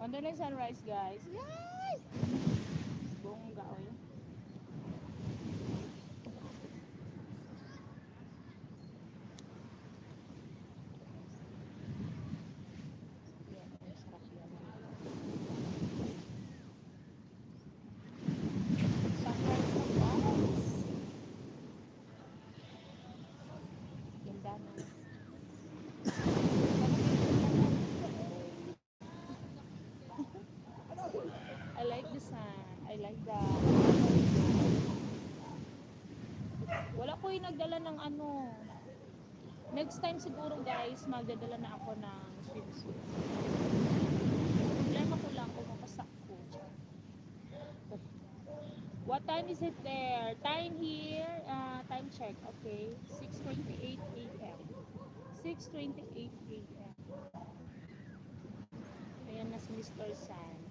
Andun na yung sunrise, guys. Yay! Bongga, oy. Yan, ang sarap yan. Sunrise na, guys. Ganda na. I like the sun. I like the... Wala ko yung nagdala ng ano. Next time siguro guys, magdadala na ako ng swimsuit. Problema ko lang kung makasak ko. What time is it there? Time here, time check, okay? 6:28 a.m. 6:28 a.m. Ayan na si Mr. San.